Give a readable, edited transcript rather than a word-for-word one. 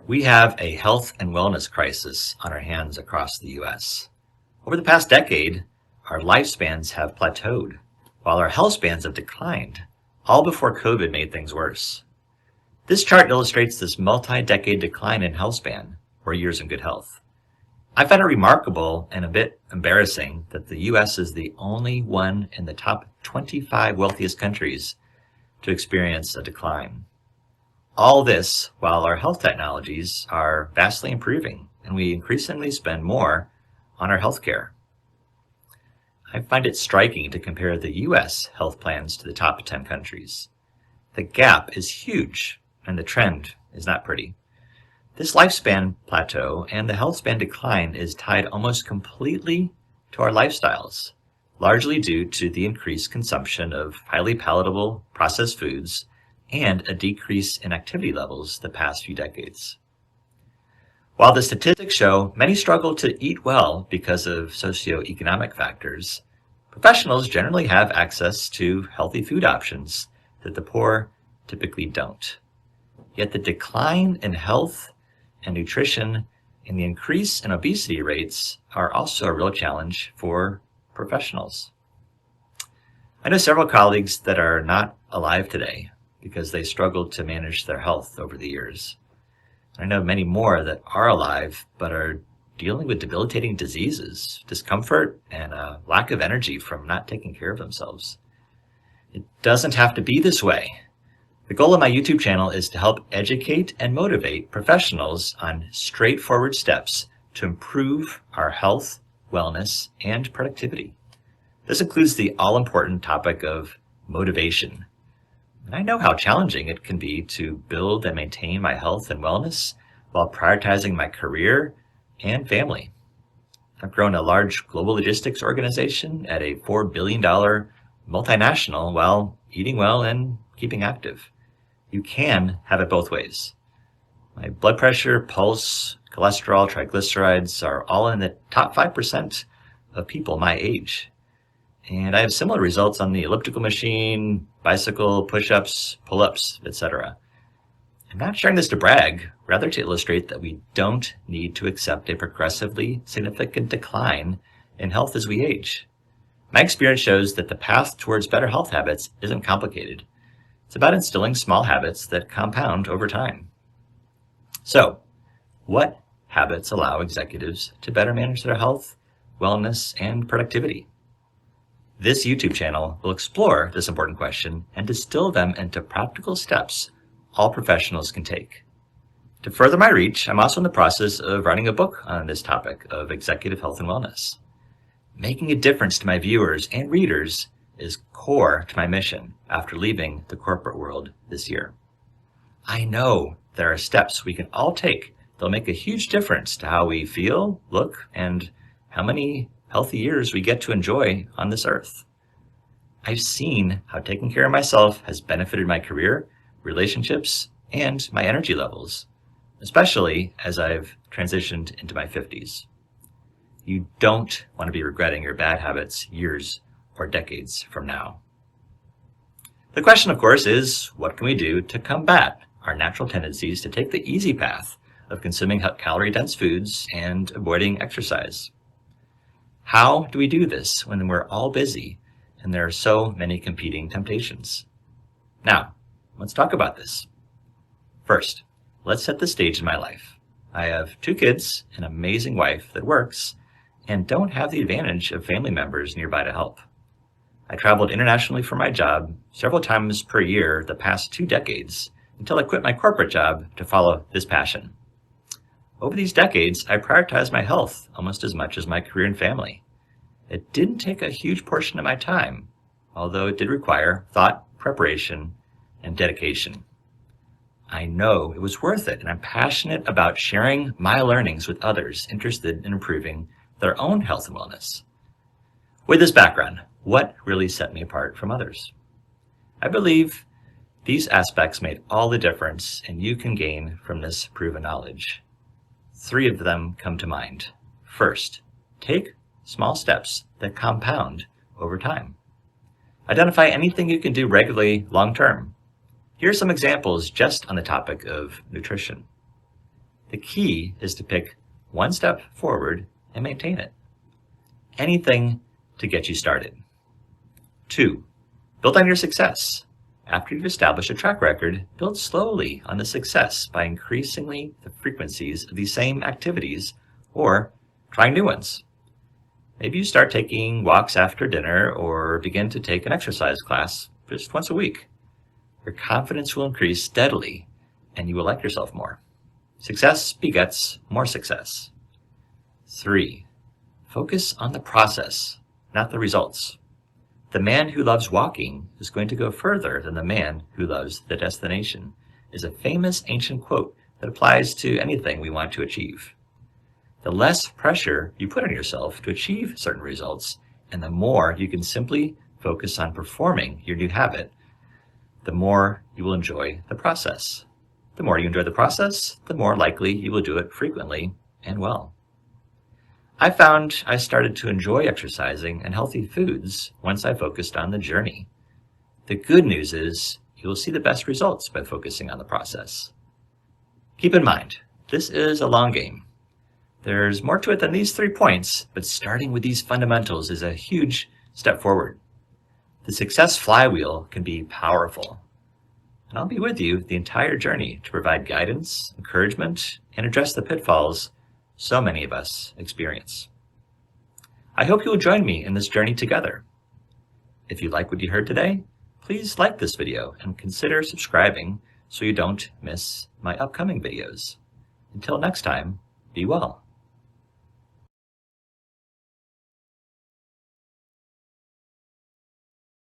We have a health and wellness crisis on our hands across the US. Over the past decade, our lifespans have plateaued, while our health spans have declined, all before COVID made things worse. This chart illustrates this multi-decade decline in health span, or years in good health. I find it remarkable and a bit embarrassing that the US is the only one in the top 25 wealthiest countries to experience a decline. All this while our health technologies are vastly improving and we increasingly spend more on our healthcare. I find it striking to compare the US health plans to the top 10 countries. The gap is huge and the trend is not pretty. This lifespan plateau and the health span decline is tied almost completely to our lifestyles, largely due to the increased consumption of highly palatable processed foods and a decrease in activity levels the past few decades. While the statistics show many struggle to eat well because of socioeconomic factors, professionals generally have access to healthy food options that the poor typically don't. Yet the decline in health and nutrition and the increase in obesity rates are also a real challenge for professionals. I know several colleagues that are not alive today because they struggled to manage their health over the years. I know many more that are alive but are dealing with debilitating diseases, discomfort, and a lack of energy from not taking care of themselves. It doesn't have to be this way. The goal of my YouTube channel is to help educate and motivate professionals on straightforward steps to improve our health, wellness, and productivity. This includes the all-important topic of motivation. And I know how challenging it can be to build and maintain my health and wellness while prioritizing my career and family. I've grown a large global logistics organization at a $4 billion multinational while eating well and keeping active. You can have it both ways. My blood pressure, pulse, cholesterol, triglycerides are all in the top 5% of people my age. And I have similar results on the elliptical machine, bicycle, push-ups, pull-ups, etc. I'm not sharing this to brag, rather to illustrate that we don't need to accept a progressively significant decline in health as we age. My experience shows that the path towards better health habits isn't complicated. It's about instilling small habits that compound over time. So, what habits allow executives to better manage their health, wellness, and productivity? This YouTube channel will explore this important question and distill them into practical steps all professionals can take. To further my reach, I'm also in the process of writing a book on this topic of executive health and wellness. Making a difference to my viewers and readers is core to my mission after leaving the corporate world this year. I know there are steps we can all take that'll make a huge difference to how we feel, look, and how many healthy years we get to enjoy on this earth. I've seen how taking care of myself has benefited my career, relationships, and my energy levels, especially as I've transitioned into my 50s. You don't want to be regretting your bad habits years or decades from now. The question, of course, is what can we do to combat our natural tendencies to take the easy path of consuming calorie-dense foods and avoiding exercise? How do we do this when we're all busy and there are so many competing temptations? Now, let's talk about this. First, let's set the stage in my life. I have 2 kids, an amazing wife that works, and don't have the advantage of family members nearby to help. I traveled internationally for my job several times per year the past 2 decades until I quit my corporate job to follow this passion. Over these decades, I prioritized my health almost as much as my career and family. It didn't take a huge portion of my time, although it did require thought, preparation, and dedication. I know it was worth it, and I'm passionate about sharing my learnings with others interested in improving their own health and wellness. With this background, what really set me apart from others? I believe these aspects made all the difference, and you can gain from this proven knowledge. 3 of them come to mind. First, take small steps that compound over time. Identify anything you can do regularly long term. Here are some examples just on the topic of nutrition. The key is to pick one step forward and maintain it. Anything to get you started. 2. Build on your success. After you've established a track record, build slowly on the success by increasing the frequencies of these same activities or trying new ones. Maybe you start taking walks after dinner or begin to take an exercise class just once a week. Your confidence will increase steadily and you will like yourself more. Success begets more success. 3. Focus on the process, not the results. The man who loves walking is going to go further than the man who loves the destination, is a famous ancient quote that applies to anything we want to achieve. The less pressure you put on yourself to achieve certain results, and the more you can simply focus on performing your new habit, the more you will enjoy the process. The more you enjoy the process, the more likely you will do it frequently and well. I found I started to enjoy exercising and healthy foods once I focused on the journey. The good news is you will see the best results by focusing on the process. Keep in mind, this is a long game. There's more to it than these 3 points, but starting with these fundamentals is a huge step forward. The success flywheel can be powerful, and I'll be with you the entire journey to provide guidance, encouragement, and address the pitfalls so many of us experience. I hope you will join me in this journey together. If you like what you heard today, please like this video and consider subscribing so you don't miss my upcoming videos. Until next time, be well.